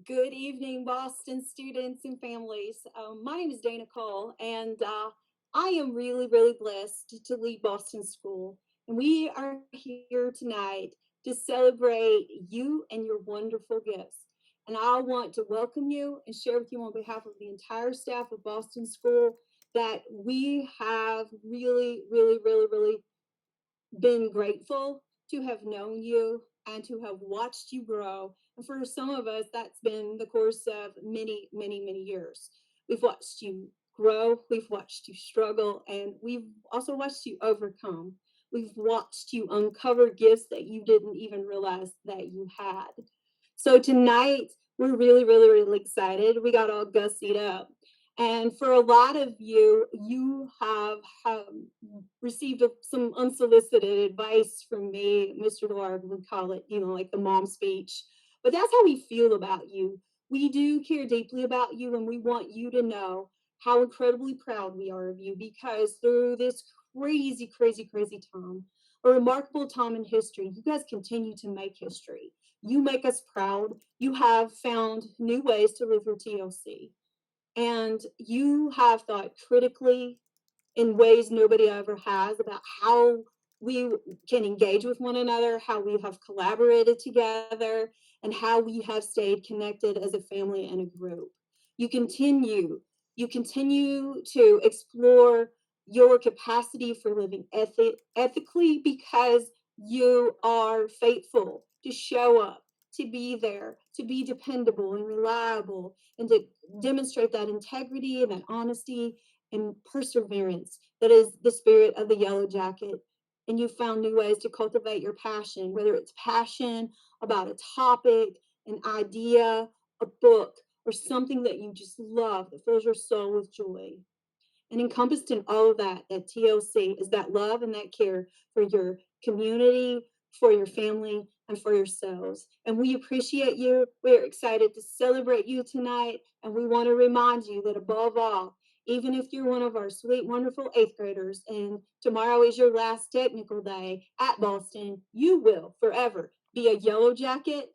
Good evening, Boston students and families. My name is Dana Cole, and I am really, really blessed to lead Boston School. And we are here tonight to celebrate you and your wonderful gifts. And I want to welcome you and share with you on behalf of the entire staff of Boston School that we have really, really, really, really been grateful to have known you and to have watched you grow. And for some of us, that's been the course of many, many, many years. We've watched you grow, we've watched you struggle, and we've also watched you overcome. We've watched you uncover gifts that you didn't even realize that you had. So tonight, we're really, really, really excited. We got all gussied up. And for a lot of you, you have received some unsolicited advice from me. Mr. Lord would call it, like the mom speech. But that's how we feel about you. We do care deeply about you, and we want you to know how incredibly proud we are of you because through this crazy, crazy, crazy time, a remarkable time in history, you guys continue to make history. You make us proud. You have found new ways to live your TLC, and you have thought critically in ways nobody ever has about how we can engage with one another, how we have collaborated together, and how we have stayed connected as a family and a group. You continue, you continue to explore your capacity for living ethically because you are faithful to show up, to be there, to be dependable and reliable, and to demonstrate that integrity and that honesty and perseverance that is the spirit of the yellow jacket. And you found new ways to cultivate your passion, whether it's passion about a topic, an idea, a book, or something that you just love that fills your soul with joy. And encompassed in all of that at TLC is that love and that care for your community, for your family, and for yourselves. And we appreciate you. We're excited to celebrate you tonight. And we want to remind you that above all, even if you're one of our sweet, wonderful eighth graders and tomorrow is your last technical day at Boston, you will forever be a yellow jacket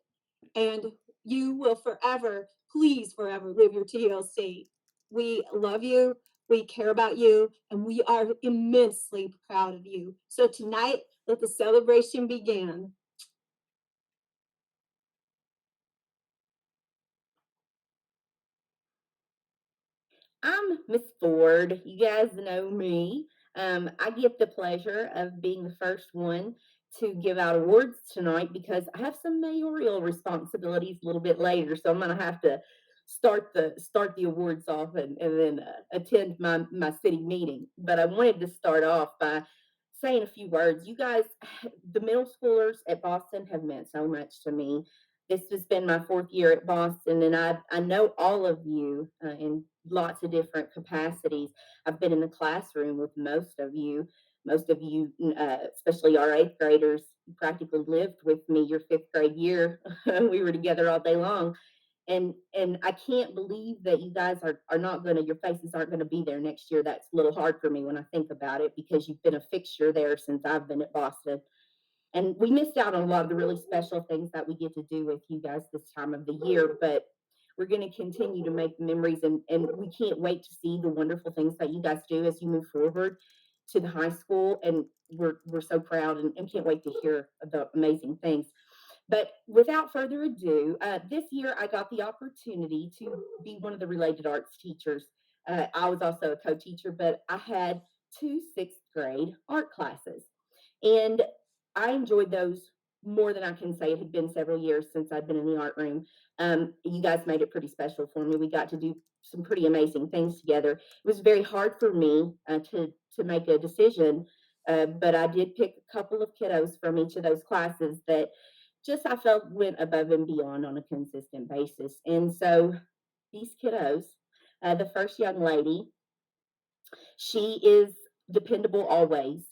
and you will forever, please forever live your TLC. We love you, we care about you, and we are immensely proud of you. So tonight, let the celebration begin. I'm Miss Ford. You guys know me. I get the pleasure of being the first one to give out awards tonight because I have some mayoral responsibilities a little bit later, so I'm going to have to start the awards off and then attend my city meeting. But I wanted to start off by saying a few words. You guys, the middle schoolers at Boston have meant so much to me. This has been my fourth year at Boston, and I know all of you in lots of different capacities. I've been in the classroom with most of you. Most of you, especially our eighth graders, practically lived with me your fifth grade year. We were together all day long, and I can't believe that you guys are not going to your faces aren't going to be there next year. That's a little hard for me when I think about it because you've been a fixture there since I've been at Boston, and we missed out on a lot of the really special things that we get to do with you guys this time of the year. But we're going to continue to make memories, and we can't wait to see the wonderful things that you guys do as you move forward to the high school. And we're so proud and can't wait to hear the amazing things. But without further ado, this year I got the opportunity to be one of the related arts teachers. I was also a co-teacher, but I had two sixth grade art classes. And I enjoyed those more than I can say. It had been several years since I'd been in the art room. You guys made it pretty special for me. We got to do some pretty amazing things together. It was very hard for me to make a decision, but I did pick a couple of kiddos from each of those classes that just I felt went above and beyond on a consistent basis. And so these kiddos, the first young lady, she is dependable always.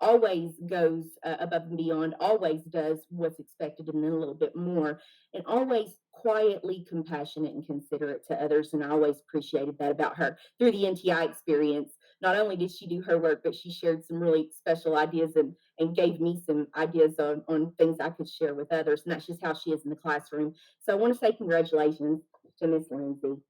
Always goes above and beyond, always does what's expected and then a little bit more, and always quietly compassionate and considerate to others. And I always appreciated that about her through the NTI experience. not only did she do her work, but she shared some really special ideas and gave me some ideas on things I could share with others. And that's just how she is in the classroom. So I want to say congratulations to Miss Lindsay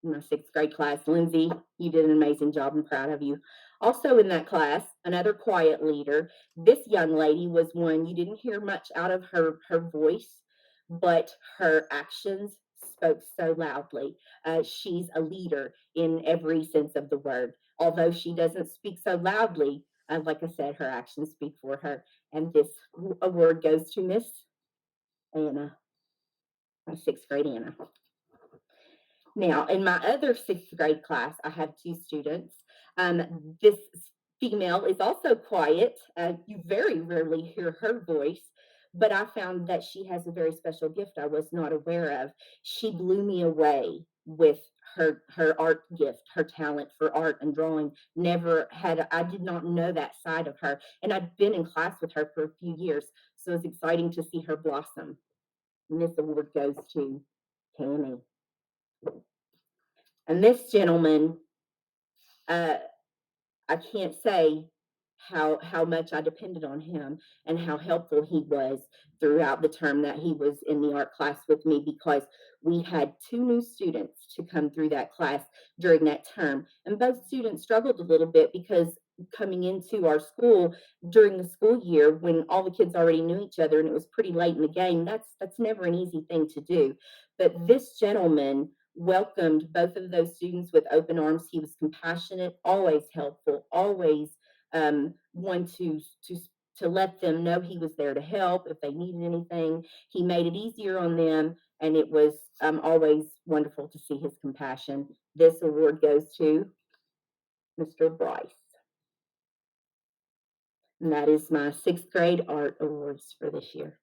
in my sixth grade class. Lindsay, you did an amazing job. I'm proud of you. Also in that class, another quiet leader. This young lady was one you didn't hear much out of her voice, but her actions spoke so loudly. She's a leader in every sense of the word. Although she doesn't speak so loudly, like I said, her actions speak for her. And this award goes to Miss Anna, my sixth grade Anna. Now, in my other sixth grade class, I have two students. This female is also quiet. You very rarely hear her voice, but I found that she has a very special gift I was not aware of. She blew me away with her art gift, her talent for art and drawing. I did not know that side of her, and I'd been in class with her for a few years, so it was exciting to see her blossom. And this award goes to Tammy. And this gentleman, uh, I can't say how much I depended on him and how helpful he was throughout the term that he was in the art class with me, because we had two new students to come through that class during that term. And both students struggled a little bit because coming into our school during the school year when all the kids already knew each other and it was pretty late in the game, that's never an easy thing to do. But this gentleman welcomed both of those students with open arms. He was compassionate, always helpful, always one to let them know he was there to help if they needed anything. He made it easier on them, and it was always wonderful to see his compassion. This award goes to Mr. Bryce, and that is my sixth grade art awards for this year.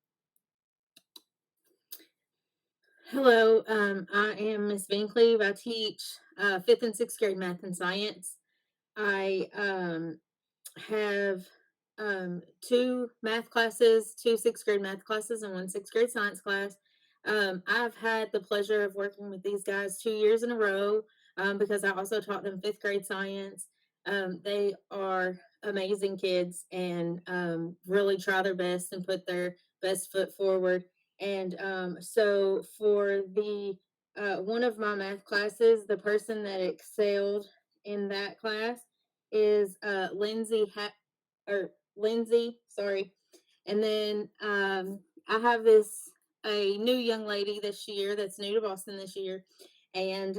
Hello, I am Miss Van Cleve. I teach fifth and sixth grade math and science. I have two math classes, two sixth grade math classes, and one sixth grade science class. I've had the pleasure of working with these guys 2 years in a row because I also taught them fifth grade science. They are amazing kids and really try their best and put their best foot forward. And so for the one of my math classes, the person that excelled in that class is Lindsay, sorry. And then I have a new young lady this year that's new to Boston this year. And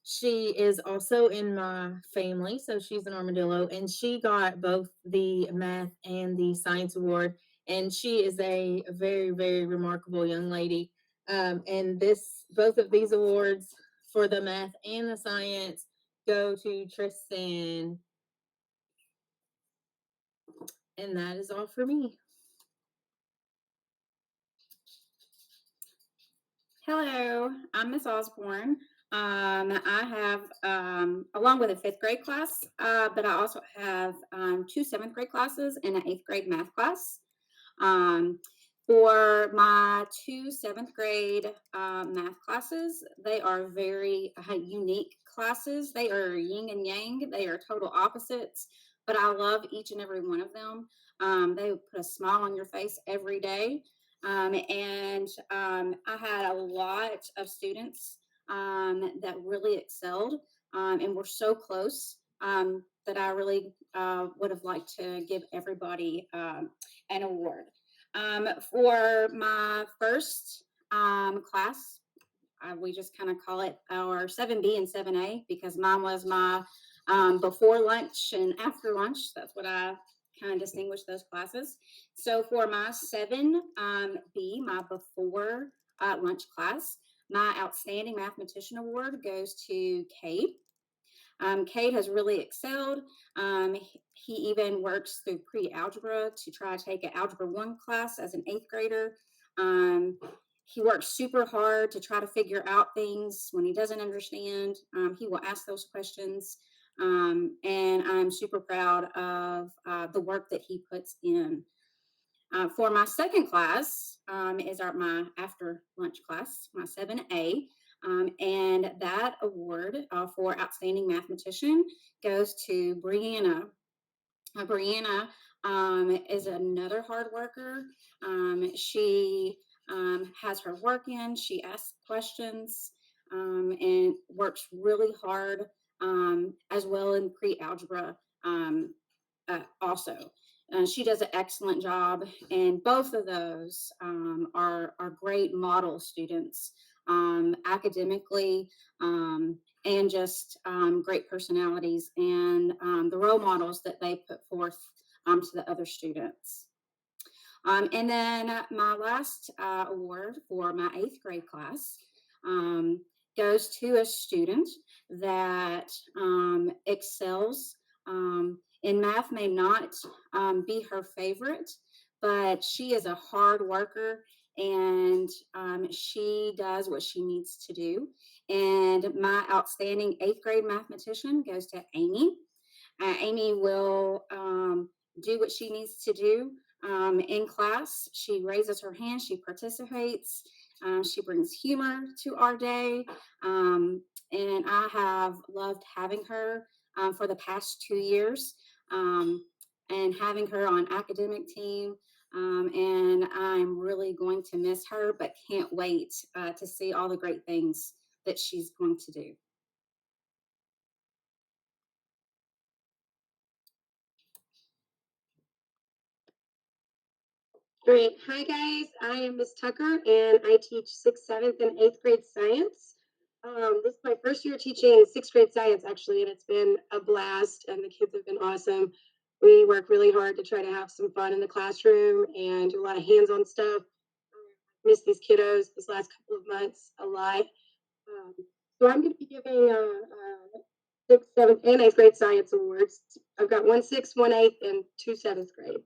she is also in my family. So she's an armadillo. And she got both the math and the science award. And she is a very, very remarkable young lady. And both of these awards for the math and the science go to Tristan. And that is all for me. Hello, I'm Miss Osborne. I have, along with a fifth grade class, but I also have two seventh grade classes and an eighth grade math class. Um, for my two seventh grade math classes, they are very unique classes. They are yin and yang, they are total opposites, but I love each and every one of them. They put a smile on your face every day. I had a lot of students that really excelled and were so close that I really would have liked to give everybody an award. For my first class, we just kind of call it our 7B and 7A because mine was my before lunch and after lunch. That's what I kind of distinguish those classes. So for my 7B, my before lunch class, my Outstanding Mathematician Award goes to Cade. Cade has really excelled. He even works through pre-algebra to try to take an Algebra 1 class as an eighth grader. He works super hard to try to figure out things when he doesn't understand. He will ask those questions. And I'm super proud of the work that he puts in. For my second class is my after lunch class, my 7A. And that award for Outstanding Mathematician goes to Brianna. Brianna is another hard worker. She has her work in, she asks questions, and works really hard, as well in pre-algebra, also. She does an excellent job, and both of those are great model students, academically, and just great personalities, and the role models that they put forth to the other students. And then my last award for my 8th grade class goes to a student that excels in math. May not be her favorite, but she is a hard worker, and she does what she needs to do. And my outstanding 8th grade mathematician goes to Amy. Amy will do what she needs to do in class. She raises her hand, she participates, she brings humor to our day. And I have loved having her for the past 2 years, and having her on academic team. And I'm really going to miss her, but can't wait to see all the great things that she's going to do. Great. Hi, guys. I am Miss Tucker, and I teach 6th, 7th, and 8th grade science. This is my first year teaching 6th grade science, actually, and it's been a blast, and the kids have been awesome. We work really hard to try to have some fun in the classroom and do a lot of hands-on stuff. Miss these kiddos this last couple of months a lot. So I'm going to be giving 6th, 7th, and 8th grade science awards. I've got 1 6th, 1 8th, and 2 7th grade.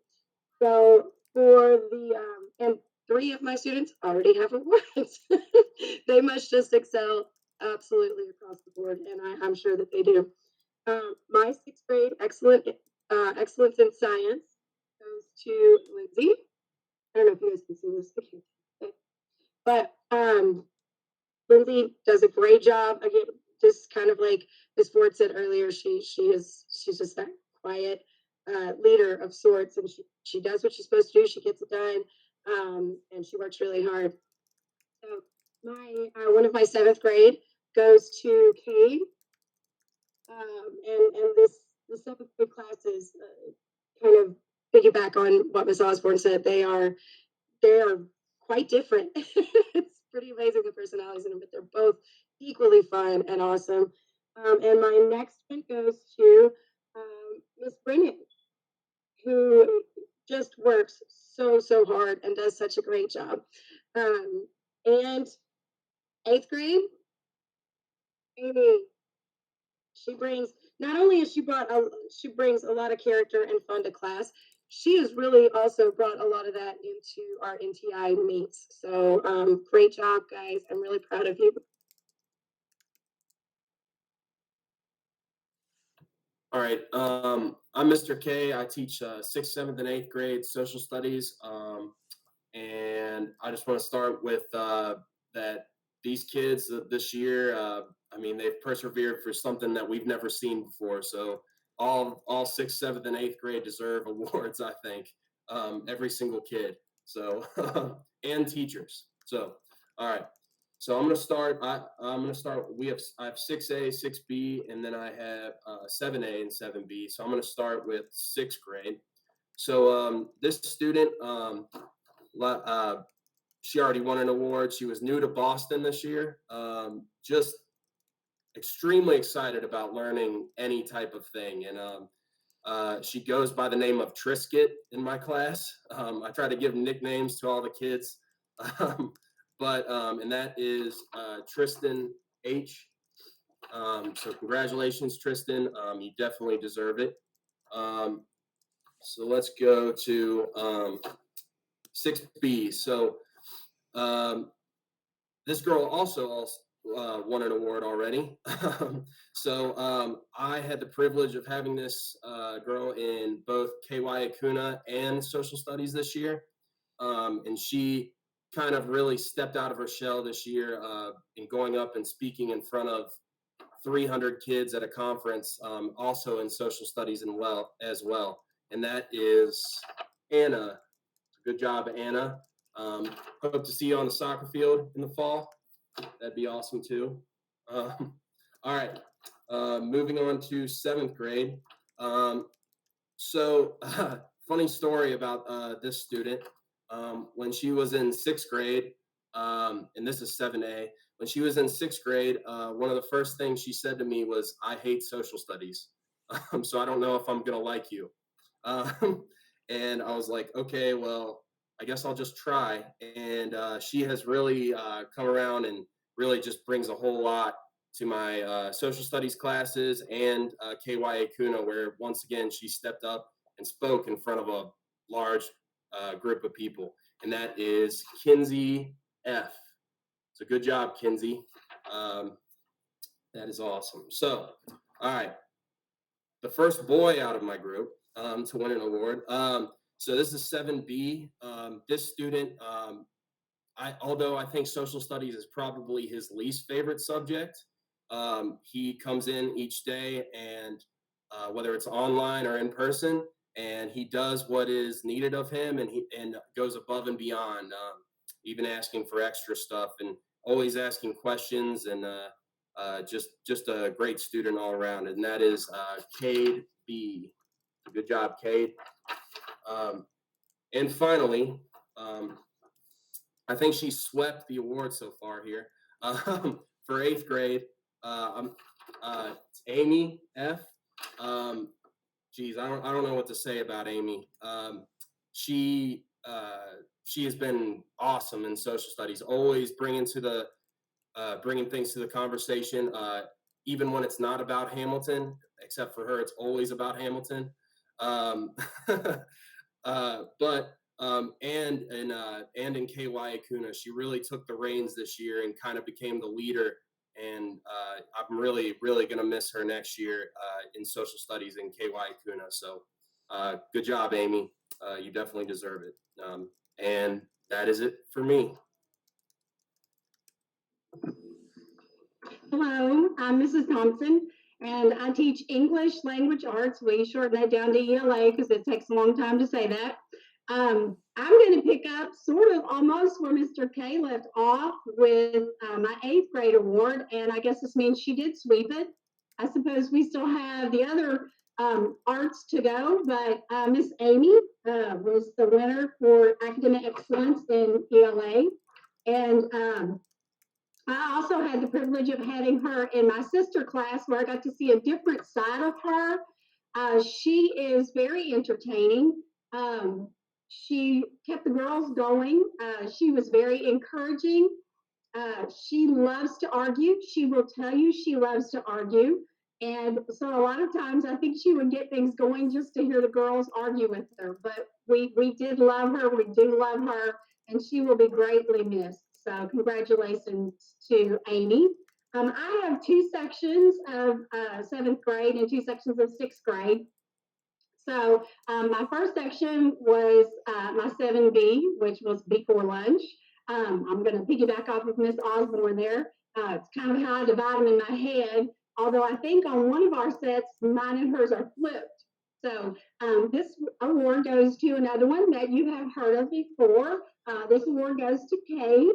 So for the and 3 of my students already have awards. They must just excel absolutely across the board, and I'm sure that they do. My 6th grade excellence in science goes to Lindsay. I don't know if you guys can see this, okay. But Lindsay does a great job. Again, just kind of like Ms. Ford said earlier, she's just that quiet leader of sorts, and she does what she's supposed to do. She gets it done, and she works really hard. So my one of my 7th grade goes to Cade, and the 7th grade classes kind of piggyback on what Ms. Osborne said. They are quite different. It's pretty amazing the personalities in them, but they're both equally fun and awesome. And my next one goes to Miss Brennan, who just works so hard and does such a great job. And 8th grade, Amy, she brings not only has she brings a lot of character and fun to class. She has really also brought a lot of that into our NTI meets. So great job, guys. I'm really proud of you. All right. I'm Mr. K. I teach 6th, 7th, and 8th grade social studies. And I just want to start with that these kids this year, I mean, they've persevered for something that we've never seen before. So all 6th, 7th, and 8th grade deserve awards, I think. Every single kid. So and teachers. So all right. So I'm gonna start. I'm gonna start. I have 6A, 6B, and then I have 7A and 7B. So I'm gonna start with 6th grade. So this student, she already won an award. She was new to Boston this year. Just extremely excited about learning any type of thing, and she goes by the name of Trisket in my class. I try to give nicknames to all the kids. And that is Tristan H. So congratulations, Tristan. You definitely deserve it. So let's go to 6B. So this girl also won an award already. So I had the privilege of having this girl in both KY Acuna and social studies this year. And she kind of really stepped out of her shell this year in going up and speaking in front of 300 kids at a conference, also in social studies as well. And that is Anna. Good job, Anna. Hope to see you on the soccer field in the fall. That'd be awesome too. All right, moving on to 7th grade. So funny story about this student. When she was in 6th grade, and this is 7A, when she was in 6th grade, one of the first things she said to me was, "I hate social studies, so I don't know if I'm gonna like you." And I was like, okay, well, I guess I'll just try. And she has really come around and really just brings a whole lot to my social studies classes and KYA Kuna, where once again she stepped up and spoke in front of a large group of people. And that is Kinsey F. So good job, Kinsey. That is awesome. So, all right. The first boy out of my group to win an award. So this is 7B. This student, although I think social studies is probably his least favorite subject, he comes in each day and whether it's online or in person, and he does what is needed of him, and he goes above and beyond, even asking for extra stuff and always asking questions, and just a great student all around. And that is Cade B. Good job, Cade. And finally, I think she swept the award so far here. For 8th grade, it's Amy F. Geez, I don't know what to say about Amy. She has been awesome in social studies, always bringing things to the conversation, even when it's not about Hamilton. Except for her, it's always about Hamilton. And in KY Kuna, she really took the reins this year and kind of became the leader. And I'm really, really going to miss her next year in social studies in KY Kuna. So good job, Amy. You definitely deserve it. And that is it for me. Hello, I'm Mrs. Thompson, and I teach English Language Arts. We shorten that down to ELA because it takes a long time to say that. I'm going to pick up sort of almost where Mr. K left off with my 8th grade award, and I guess this means she did sweep it. I suppose we still have the other arts to go, but Miss Amy was the winner for academic excellence in ELA, and I also had the privilege of having her in my sister class where I got to see a different side of her. She is very entertaining. She kept the girls going. She was very encouraging. She loves to argue. She will tell you she loves to argue. And so a lot of times I think she would get things going just to hear the girls argue with her. But we did love her. We do love her. And she will be greatly missed. So congratulations to Amy. I have 2 sections of 7th grade and 2 sections of 6th grade. So my first section was my 7B, which was before lunch. I'm going to piggyback off of Miss Osborne there. It's kind of how I divide them in my head, although I think on one of our sets, mine and hers are flipped. So this award goes to another one that you have heard of before. This award goes to Kate.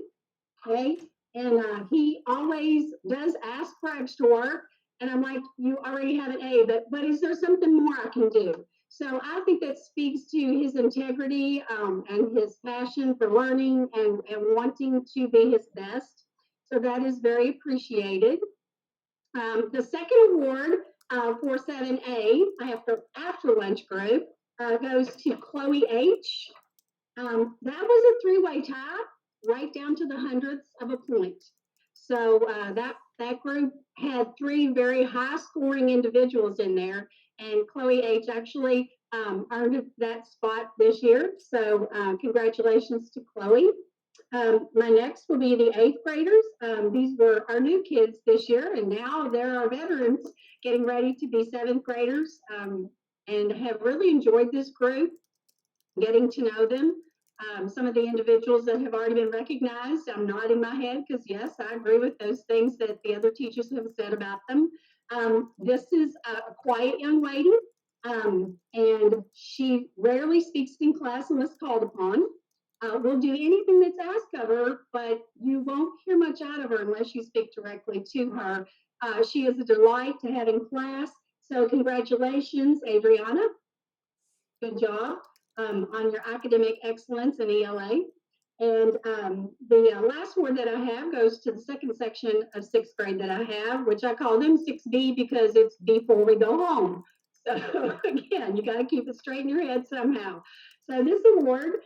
Okay, and he always does ask for extra work, and I'm like, you already have an A, but is there something more I can do? So I think that speaks to his integrity and his passion for learning and wanting to be his best. So that is very appreciated. The second award for 7A, after lunch group, goes to Chloe H. That was a 3-way tie, right down to the hundredths of a point. So that group had 3 very high scoring individuals in there, and Chloe H actually earned that spot this year. So congratulations to Chloe. My next will be the 8th graders. These were our new kids this year, and now they're our veterans getting ready to be 7th graders, and have really enjoyed this group, getting to know them. Some of the individuals that have already been recognized, I'm nodding my head because yes, I agree with those things that the other teachers have said about them. This is a quiet young lady, and she rarely speaks in class unless called upon. Will do anything that's asked of her, but you won't hear much out of her unless you speak directly to her. She is a delight to have in class. So congratulations, Adriana. Good job on your academic excellence in ELA. And the last word that I have goes to the second section of sixth grade that I have, which I call them 6B because it's before we go home. So again, you got to keep it straight in your head somehow. So this award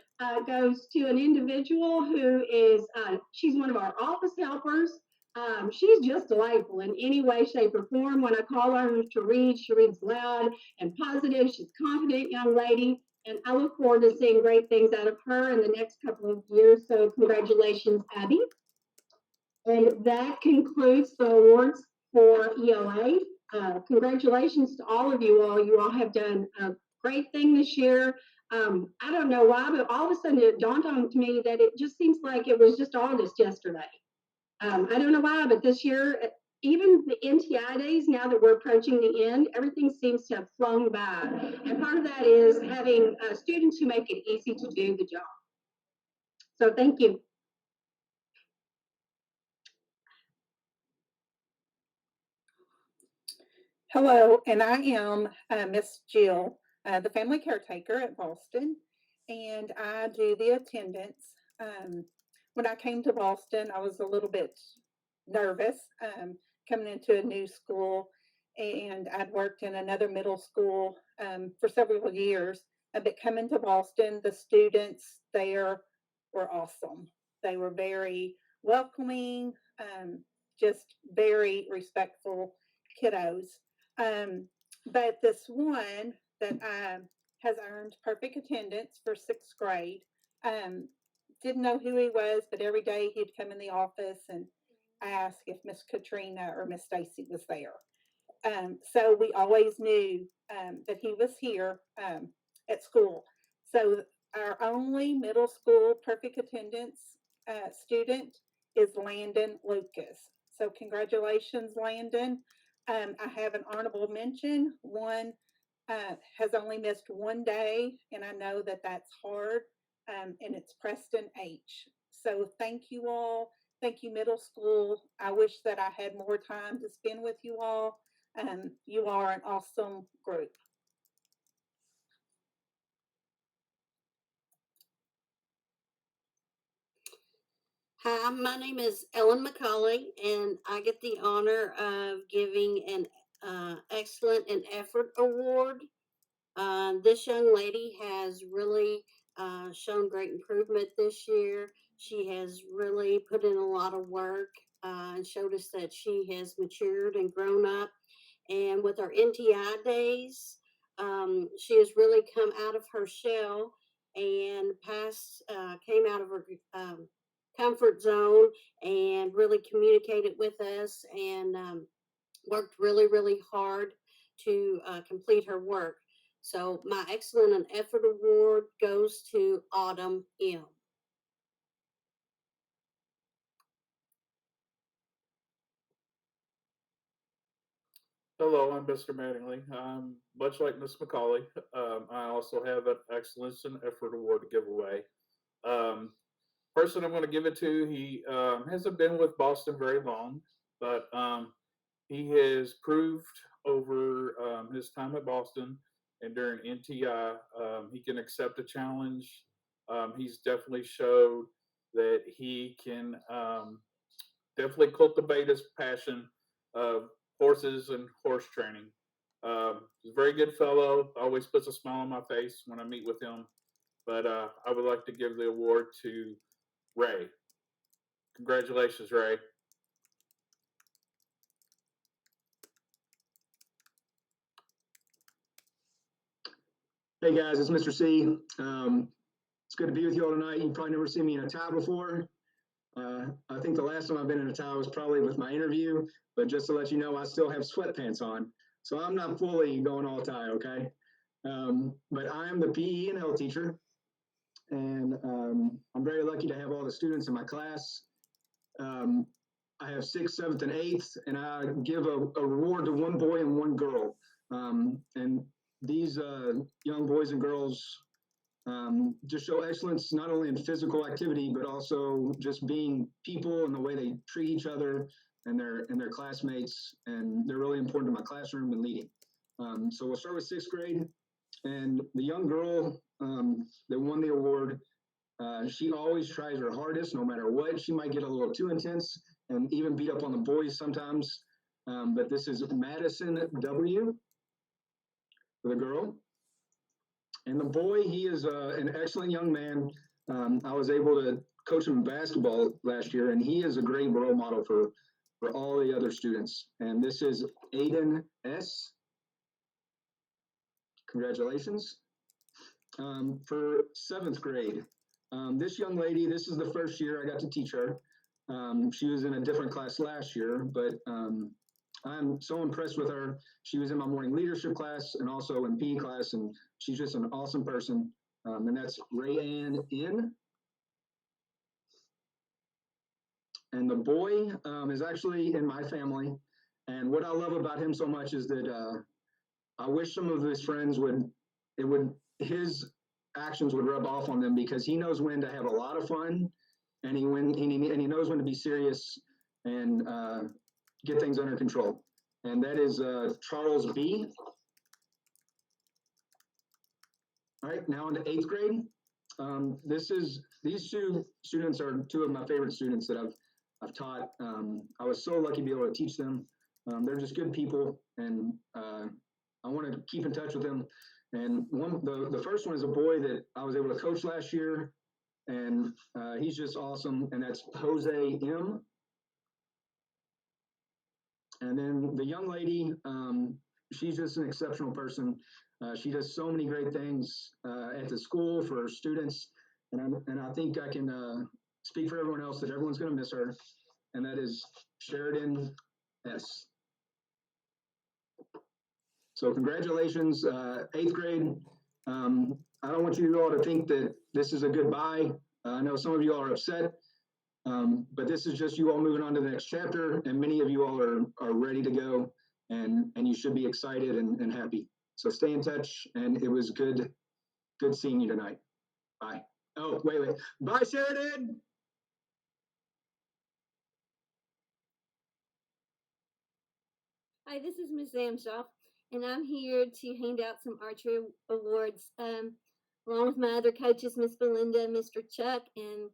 goes to an individual who is, she's one of our office helpers. She's just delightful in any way, shape, or form. When I call her to read, she reads loud and positive. She's a confident young lady, and I look forward to seeing great things out of her in the next couple of years. So congratulations, Abby. And that concludes the awards for ELA. Congratulations to all of you all. You all have done a great thing this year. I don't know why, but all of a sudden it dawned on me that it just seems like it was just August yesterday. I don't know why, but this year, even the NTI days, now that we're approaching the end, everything seems to have flown by. And part of that is having students who make it easy to do the job. So thank you. Hello, and I am Miss Jill, the family caretaker at Boston, and I do the attendance. When I came to Boston, I was a little bit nervous coming into a new school, and I'd worked in another middle school for several years. But coming to Boston, the students there were awesome. They were very welcoming, just very respectful kiddos. But this one that has earned perfect attendance for sixth grade, um, didn't know who he was, but every day he'd come in the office and ask if Miss Katrina or Miss Stacy was there. So we always knew that he was here at school. So our only middle school perfect attendance student is Landon Lucas. So congratulations, Landon. I have an honorable mention. One has only missed one day, and I know that that's hard, and it's Preston H. So thank you all. Thank you, middle school. I wish that I had more time to spend with you all. You are an awesome group. Hi, my name is Ellen McCauley, and I get the honor of giving an Excellent and Effort Award. This young lady has really shown great improvement this year. She has really put in a lot of work and showed us that she has matured and grown up. And with our NTI days, she has really come out of her shell and came out of her comfort zone and really communicated with us and worked really, really hard to complete her work. So my Excellent and Effort Award goes to Autumn M. Hello, I'm Mr. Mattingly. Much like Miss McCauley, I also have an Excellence and Effort Award to give away. Um, Person I'm going to give it to, he hasn't been with Boston very long, but he has proved over his time at Boston and during NTI, he can accept a challenge. He's definitely showed that he can definitely cultivate his passion of horses and horse training. He's a very good fellow. Always puts a smile on my face when I meet with him. But I would like to give the award to Ray. Congratulations, Ray. Hey guys, it's Mr. C. It's good to be with you all tonight. You've probably never seen me in a tie before. I think the last time I've been in a tie was probably with my interview, but just to let you know, I still have sweatpants on. So I'm not fully going all tie, okay? But I am the PE and L teacher. and I'm very lucky to have all the students in my class. I have 6th, 7th, and 8th, and I give a reward to one boy and one girl. And these young boys and girls just show excellence not only in physical activity, but also just being people and the way they treat each other and their classmates. And they're really important to my classroom and leading. So we'll start with 6th grade. And the young girl that won the award, she always tries her hardest, no matter what. She might get a little too intense and even beat up on the boys sometimes. But this is Madison W. for the girl. And the boy, he is an excellent young man. I was able to coach him in basketball last year, and he is a great role model for all the other students. And this is Aiden S. Congratulations. For 7th grade, this young lady, this is the first year I got to teach her. She was in a different class last year, but I'm so impressed with her. She was in my morning leadership class and also in PE class, and she's just an awesome person. And that's Rayanne N. And the boy is actually in my family. And what I love about him so much is that I wish some of his friends his actions would rub off on them, because he knows when to have a lot of fun, and he knows when to be serious and get things under control. And that is Charles B. All right, now into 8th grade. These two students are two of my favorite students that I've taught. I was so lucky to be able to teach them. They're just good people, and I want to keep in touch with them. And the first one is a boy that I was able to coach last year, and he's just awesome. And that's Jose M. And then the young lady, she's just an exceptional person. She does so many great things at the school for her students, and I think I can speak for everyone else that everyone's going to miss her, and that is Sheridan S. So congratulations, 8th grade. I don't want you all to think that this is a goodbye. I know some of you all are upset, but this is just you all moving on to the next chapter, and many of you all are ready to go, and you should be excited and happy. So stay in touch, and it was good seeing you tonight. Bye. Oh, wait. Bye, Sheridan. Hi, this is Ms. Zamshaw, and I'm here to hand out some archery awards, along with my other coaches, Miss Belinda, Mr. Chuck, and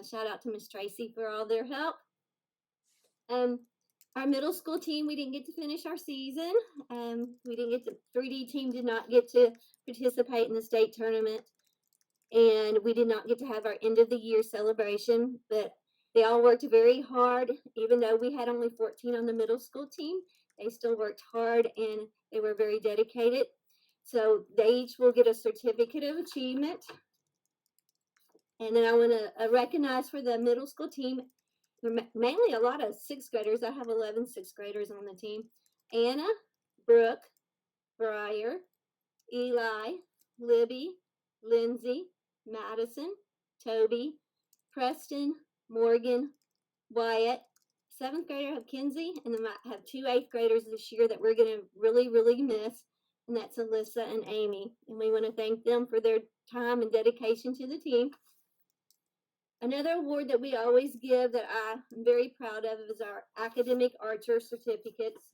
shout out to Miss Tracy for all their help. Our middle school team, we didn't get to finish our season. We didn't get to, 3D team did not get to participate in the state tournament, and we did not get to have our end of the year celebration, but they all worked very hard. Even though we had only 14 on the middle school team, they still worked hard and they were very dedicated. So they each will get a certificate of achievement. And then I want to recognize for the middle school team, mainly a lot of 6th graders. I have 11 6th graders on the team. Anna, Brooke, Briar, Eli, Libby, Lindsay, Madison, Toby, Preston, Morgan, Wyatt. 7th grader have Kinsey, and then I have 2 8th graders this year that we're going to really, really miss, and that's Alyssa and Amy. And we want to thank them for their time and dedication to the team. Another award that we always give that I'm very proud of is our academic archer certificates.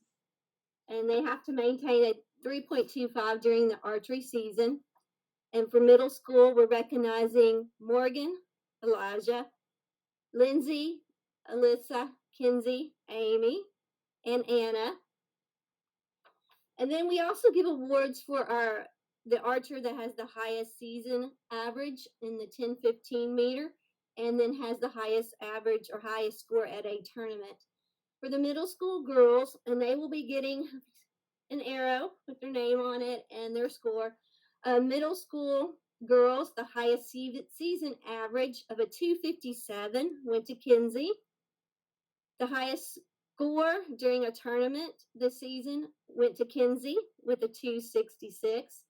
And they have to maintain a 3.25 during the archery season. And for middle school, we're recognizing Morgan, Elijah, Lindsay, Alyssa, Kinsey, Amy, and Anna. And then we also give awards for the archer that has the highest season average in the 10-15 meter, and then has the highest average or highest score at a tournament. For the middle school girls, and they will be getting an arrow with their name on it and their score. Middle school girls, the highest season average of a 257 went to Kinsey. The highest score during a tournament this season went to Kinsey with a 266.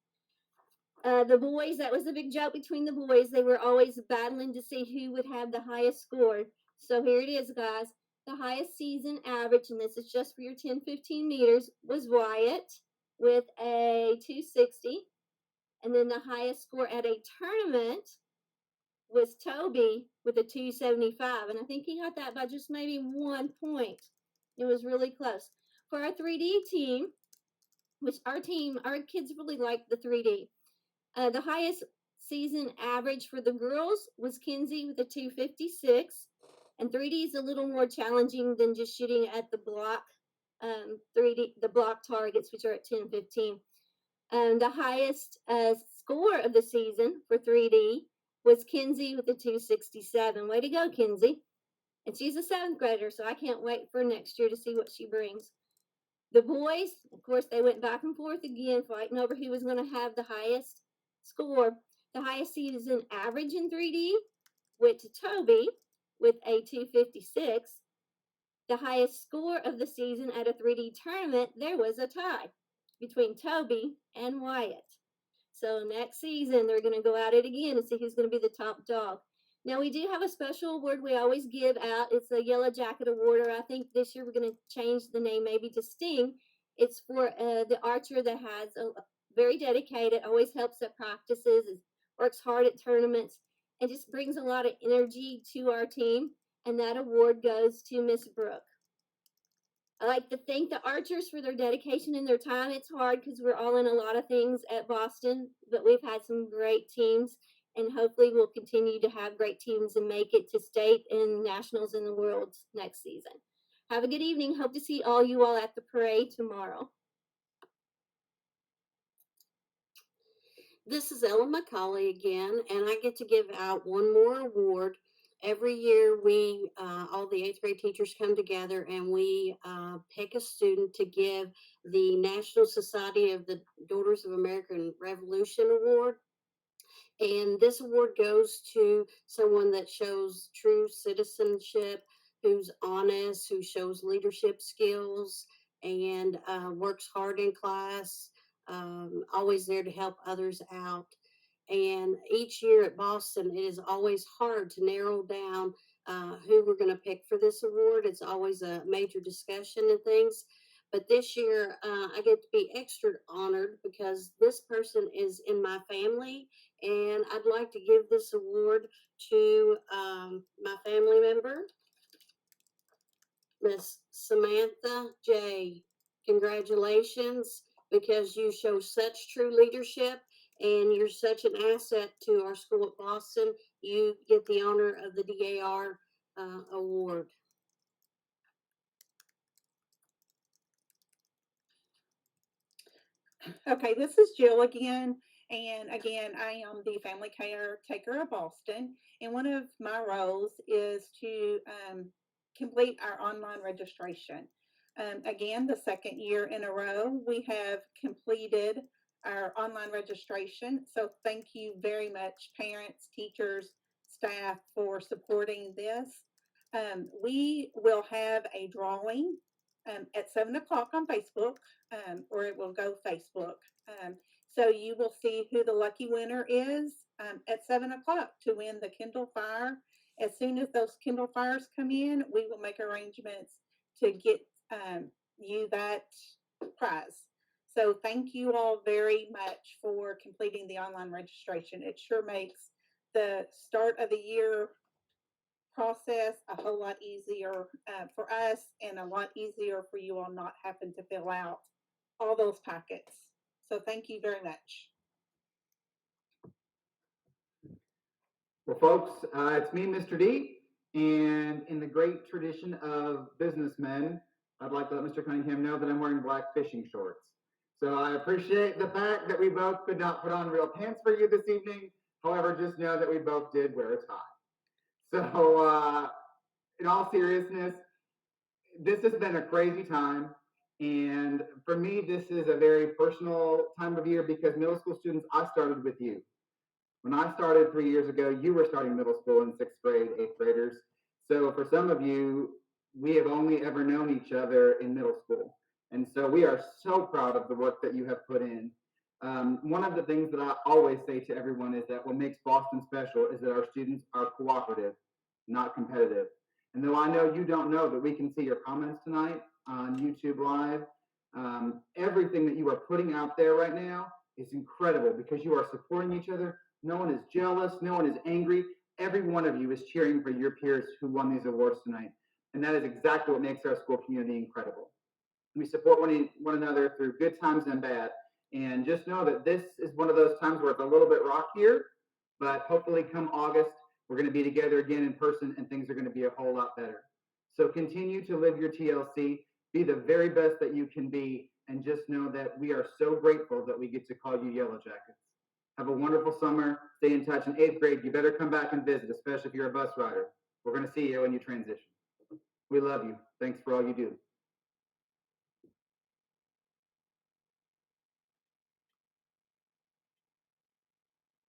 The boys, that was a big joke between the boys. They were always battling to see who would have the highest score. So here it is, guys. The highest season average, and this is just for your 10-15 meters, was Wyatt with a 260. And then the highest score at a tournament was Toby with a 275. And I think he got that by just maybe 1 point. It was really close. For our 3D team, which our kids really liked the 3D. The highest season average for the girls was Kinsey with a 256. And 3D is a little more challenging than just shooting at the block 3D, the block targets, which are at 10-15. The highest score of the season for 3D was Kinsey with a 267. Way to go, Kinsey. And she's a 7th grader, so I can't wait for next year to see what she brings. The boys, of course, they went back and forth again, fighting over who was going to have the highest score. The highest season average in 3D went to Toby with a 256. The highest score of the season at a 3D tournament, there was a tie between Toby and Wyatt. So next season, they're going to go at it again and see who's going to be the top dog. Now, we do have a special award we always give out. It's a Yellow Jacket Award, or I think this year we're going to change the name maybe to Sting. It's for the archer that has very dedicated, always helps at practices, works hard at tournaments, and just brings a lot of energy to our team. And that award goes to Miss Brooke. I like to thank the archers for their dedication and their time. It's hard because we're all in a lot of things at Boston, but we've had some great teams, and hopefully we'll continue to have great teams and make it to state and nationals in the world next season. Have a good evening. Hope to see all you all at the parade tomorrow. This is Ellen McCauley again, and I get to give out one more award. Every year, we, all the 8th grade teachers come together and we pick a student to give the National Society of the Daughters of American Revolution Award. And this award goes to someone that shows true citizenship, who's honest, who shows leadership skills, and works hard in class, always there to help others out. And each year at Boston, it is always hard to narrow down who we're going to pick for this award. It's always a major discussion and things. But this year, I get to be extra honored because this person is in my family. And I'd like to give this award to my family member, Miss Samantha J. Congratulations, because you show such true leadership and you're such an asset to our school at Boston. You get the honor of the DAR award. Okay, this is Jill again. And again, I am the family caretaker of Boston. And one of my roles is to complete our online registration. Again, the 2nd year in a row, we have completed our online registration. So thank you very much, parents, teachers, staff, for supporting this. We will have a drawing at 7 o'clock on Facebook, or it will go Facebook. So you will see who the lucky winner is at 7 o'clock to win the Kindle Fire. As soon as those Kindle Fires come in, we will make arrangements to get you that prize. So thank you all very much for completing the online registration. It sure makes the start of the year process a whole lot easier for us, and a lot easier for you all not having to fill out all those packets. So thank you very much. Well, folks, it's me, Mr. D, and in the great tradition of businessmen, I'd like to let Mr. Cunningham know that I'm wearing black fishing shorts. So I appreciate the fact that we both could not put on real pants for you this evening. However, just know that we both did wear a tie. So in all seriousness, this has been a crazy time. And for me, this is a very personal time of year because middle school students, I started with you. When I started 3 years ago, you were starting middle school in 6th grade, 8th graders. So for some of you, we have only ever known each other in middle school. And so we are so proud of the work that you have put in. One of the things that I always say to everyone is that what makes Boston special is that our students are cooperative, not competitive. And though I know you don't know that we can see your comments tonight on YouTube Live, everything that you are putting out there right now is incredible because you are supporting each other. No one is jealous. No one is angry. Every one of you is cheering for your peers who won these awards tonight. And that is exactly what makes our school community incredible. We support one another through good times and bad. And just know that this is one of those times where it's a little bit rockier, but hopefully come August, we're going to be together again in person and things are going to be a whole lot better. So continue to live your TLC, be the very best that you can be, and just know that we are so grateful that we get to call you Yellow Jackets. Have a wonderful summer. Stay in touch. In 8th grade, you better come back and visit, especially if you're a bus rider. We're going to see you when you transition. We love you. Thanks for all you do.